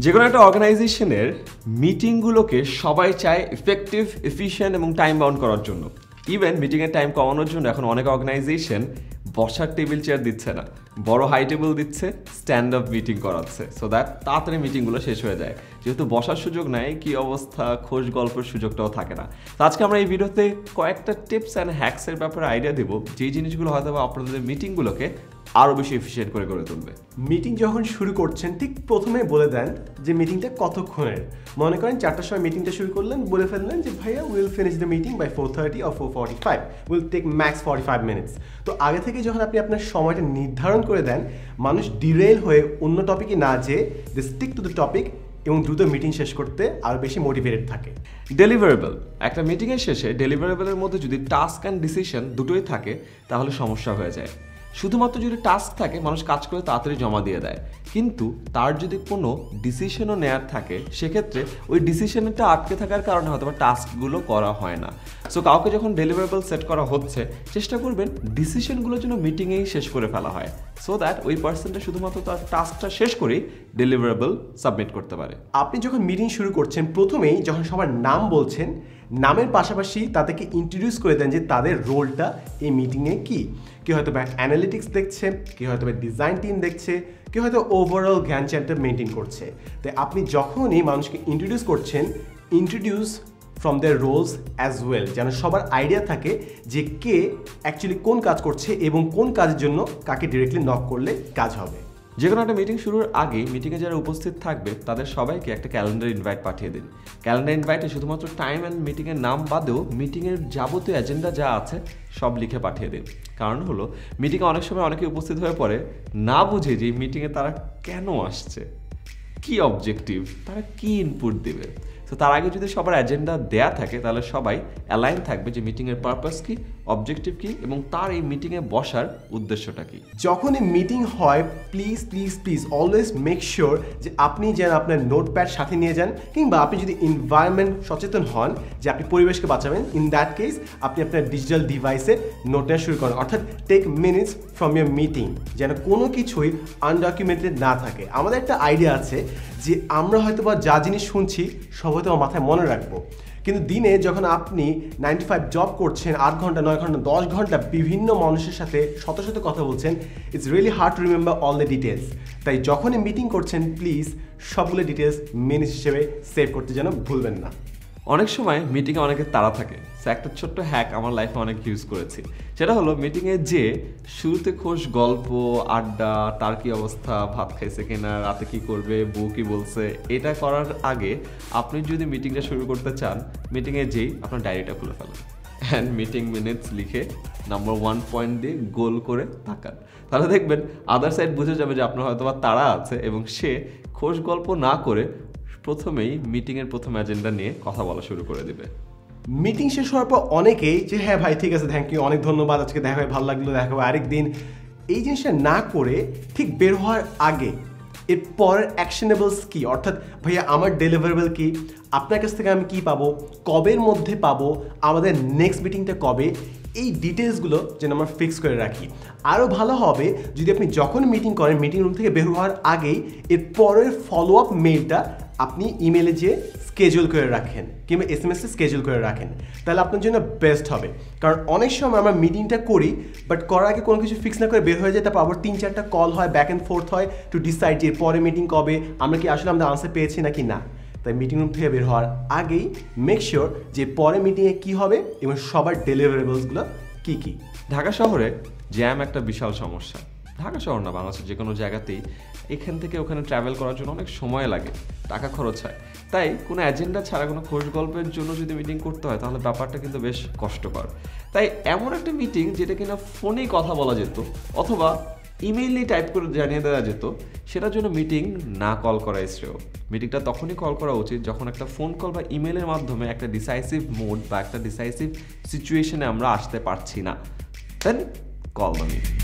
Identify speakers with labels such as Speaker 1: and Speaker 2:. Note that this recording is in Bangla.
Speaker 1: যেকোনো একটা অর্গানাইজেশনের মিটিংগুলোকে সবাই চায় ইফেক্টিভ, এফিশিয়েন্ট এবং টাইম বাউন্ড করার জন্য। ইভেন মিটিংয়ের টাইম কমানোর জন্য এখন অনেক অর্গানাইজেশন বসার টেবিল চেয়ার দিচ্ছে না, বড় হাই টেবিল দিচ্ছে, স্ট্যান্ড আপ মিটিং করাচ্ছে, সো দ্যাট তাড়াতাড়ি মিটিংগুলো শেষ হয়ে যায়। যেহেতু বসার সুযোগ নাই, কি অবস্থা, খোঁজ গল্পের সুযোগটাও থাকে না। তো আজকে আমরা এই ভিডিওতে কয়েকটা টিপস অ্যান্ড হ্যাকসের ব্যাপারে আইডিয়া দেবো, যেই জিনিসগুলো হয়তো আপনাদের মিটিংগুলোকে আরও বেশি এফিশিয়েন্ট করে গড়ে তুলবে।
Speaker 2: মিটিং যখন শুরু করছেন ঠিক প্রথমে বলে দেন যে মিটিংটা কতক্ষণের। মনে করেন 4টার সময় মিটিংটা শুরু করলেন, বলে ফেললেন যে ভাইয়া will finish the meeting by 4:30 or 4:45, will take max 45 minutes. তো আগে থেকে যখন আপনি আপনার সময়টা নির্ধারণ করে দেন, মানুষ ডিরেল হয়ে অন্য টপিকে না যেয়ে দে স্টিক টু দ্য টপিক এবং দ্রুত মিটিং শেষ করতে আরও বেশি মোটিভেটেড থাকে।
Speaker 1: ডেলিভারেবল, একটা মিটিংয়ের শেষে ডেলিভারেবলের মধ্যে যদি টাস্ক অ্যান্ড ডিসিশন দুটোই থাকে তাহলে সমস্যা হয়ে যায়। শুধুমাত্র যদি টাস্ক থাকে, মানুষ কাজ করে তাড়াতাড়ি জমা দিয়ে দেয়, কিন্তু তার যদি কোনো ডিসিশনও নেওয়ার থাকে, সেক্ষেত্রে ওই ডিসিশনটা আটকে থাকার কারণে হয়তো বা টাস্কগুলো করা হয় না। সো কাউকে যখন ডেলিভারেবল সেট করা হচ্ছে, চেষ্টা করবেন ডিসিশনগুলো যেন মিটিংয়েই শেষ করে ফেলা হয়, সো দ্যাট ওই পার্সনটা শুধুমাত্র তার টাস্কটা শেষ করেই ডেলিভারেবল সাবমিট করতে পারে।
Speaker 2: আপনি যখন মিটিং শুরু করছেন, প্রথমেই যখন সবার নাম বলছেন, নামের পাশাপাশি তাদেরকে ইন্ট্রোডিউস করে দেন যে তাদের রোলটা এই মিটিংয়ে কী। কেউ হয়তো বা অ্যানালিটিক্স দেখছে, কেউ হয়তো বা ডিজাইন টিম দেখছে, কেউ হয়তো ওভারঅল জ্ঞান চ্যাপ্টার মেনটেন করছে। তাই আপনি যখনই মানুষকে ইন্ট্রোডিউস করছেন, introduce from their roles as well, যেন সবার আইডিয়া থাকে যে কে অ্যাকচুয়ালি কোন কাজ করছে এবং কোন কাজের জন্য কাকে ডিরেক্টলি নক করলে কাজ হবে।
Speaker 1: যে কোনো একটা মিটিং শুরুর আগে মিটিংয়ে যারা উপস্থিত থাকবে তাদের সবাইকে একটা ক্যালেন্ডার ইনভাইট পাঠিয়ে দিন। ক্যালেন্ডার ইনভাইটে শুধুমাত্র টাইম অ্যান্ড মিটিংয়ের নাম বাদেও মিটিংয়ের যাবতীয় এজেন্ডা যা আছে সব লিখে পাঠিয়ে দিন। কারণ হলো মিটিংয়ে অনেক সময় অনেকে উপস্থিত হয়ে পড়ে না বুঝে যে মিটিংয়ে তারা কেন আসছে, কি অবজেক্টিভ, তারা কি ইনপুট দেবে। তো তার আগে যদি সবার এজেন্ডা দেয়া থাকে, তাহলে সবাই অ্যালাইন থাকবে যে মিটিংয়ের পারপাস কী, অবজেক্টিভ কী এবং তার এই মিটিংয়ে বসার উদ্দেশ্যটা কী।
Speaker 2: যখন এই মিটিং হয়, please please please always make sure যে আপনি যেন আপনার নোটপ্যাড সাথে নিয়ে যান, কিংবা আপনি যদি এনভায়রনমেন্ট সচেতন হন যে আপনি পরিবেশকে বাঁচাবেন, ইন দ্যাট কেস আপনি আপনার ডিজিটাল ডিভাইসে নোট নেওয়া শুরু করেন, অর্থাৎ take minutes from your meeting, যেন কোনো কিছুই আনডকুমেন্টেড না থাকে। আমাদের একটা আইডিয়া আছে যে আমরা হয়তো বা যা জিনিস শুনছি সব হয়তো মাথায় মনে রাখবো, কিন্তু দিনে যখন আপনি 95 জব করছেন, 8 ঘন্টা, 9 ঘন্টা, 10 ঘন্টা বিভিন্ন মানুষের সাথে শত শত কথা বলছেন, it's really hard to remember all the details. তাই যখনই মিটিং করছেন, প্লিজ সবগুলো ডিটেলস মিনিট হিসেবে সেভ করতে যেন ভুলবেন না।
Speaker 1: অনেক সময় মিটিংয়ে অনেকের তাড়া থাকে, সো একটা ছোট্ট হ্যাক আমার লাইফে অনেক ইউজ করেছি। সেটা হলো মিটিংয়ে যে শুরুতে খোশ গল্প, আড্ডা, তার কি অবস্থা, ভাত খাইছে কিনা, রাতে কি করবে, বউ কি বলছে, এটা করার আগে আপনি যদি মিটিংটা শুরু করতে চান, মিটিংয়ে যেই আপনার ডায়েরিটা খুলে ফেলেন অ্যান্ড মিটিং মিনিটস লিখে নাম্বার 1 পয়েন্ট দিয়ে গোল করে তাকান। তাহলে দেখবেন আদার সাইড বুঝে যাবে যে আপনার হয়তো বা তাড়া আছে এবং সে খোশ গল্প না করে প্রথমেই মিটিংয়ের প্রথম এজেন্ডা নিয়ে কথা বলা শুরু করে দেবে।
Speaker 2: মিটিং শেষ হওয়ার পর অনেকেই যে হ্যাঁ ভাই ঠিক আছে, থ্যাংক ইউ, অনেক ধন্যবাদ, আজকে দেখা হয়ে ভালো লাগলো, দেখা হবে আরেকদিন, এই জিনিসটা না করে ঠিক বের হওয়ার আগে এর পরের অ্যাকশনেবলস কী, অর্থাৎ ভাইয়া আমার ডেলিভারেবল কী, আপনার কাছ থেকে আমি কী পাবো, কবের মধ্যে পাবো, আমাদের নেক্সট মিটিংটা কবে, এই ডিটেলসগুলো যেন আমরা ফিক্স করে রাখি। আরও ভালো হবে যদি আপনি যখন মিটিং করেন, মিটিং রুম থেকে বের হওয়ার আগেই এর পরের ফলো আপ মেইলটা আপনি ইমেলে যেয়ে স্কেজুল করে রাখেন কিংবা SMS-এ স্কেজুল করে রাখেন, তাহলে আপনার জন্য বেস্ট হবে। কারণ অনেক সময় আমরা মিটিংটা করি, বাট করার আগে কোনো কিছু ফিক্স না করে বের হয়ে যায়, তারপর আবার 3-4টা কল হয়, ব্যাক অ্যান্ড ফোর্থ হয় টু ডিসাইড যে পরে মিটিং কবে, আমরা কি আসলে আমাদের আনসার পেয়েছি নাকি না। তাই মিটিং রুম থেকে বের হওয়ার আগেই মেক শিওর যে পরে মিটিংয়ে কী হবে এবং সবার ডেলিভারেবলসগুলো কী কী।
Speaker 1: ঢাকা শহরে জ্যাম একটা বিশাল সমস্যা। ঢাকা শহর না, বাংলাদেশের যে কোনো জায়গাতেই এখান থেকে ওখানে ট্রাভেল করার জন্য অনেক সময় লাগে, টাকা খরচ হয়। তাই কোনো এজেন্ডা ছাড়া কোনো খোঁজ গল্পের জন্য যদি মিটিং করতে হয়, তাহলে ব্যাপারটা কিন্তু বেশ কষ্টকর। তাই এমন একটা মিটিং যেটা কিনা ফোনেই কথা বলা যেত অথবা ইমেইলেই টাইপ করে জানিয়ে দেওয়া যেত, সেটার জন্য মিটিং না কল করাই শ্রেয়। মিটিংটা তখনই কল করা উচিত যখন একটা ফোন কল বা ইমেলের মাধ্যমে একটা ডিসাইসিভ মোড বা একটা ডিসাইসিভ সিচুয়েশনে আমরা আসতে পারছি না, দেন কল দ্য মিটিং।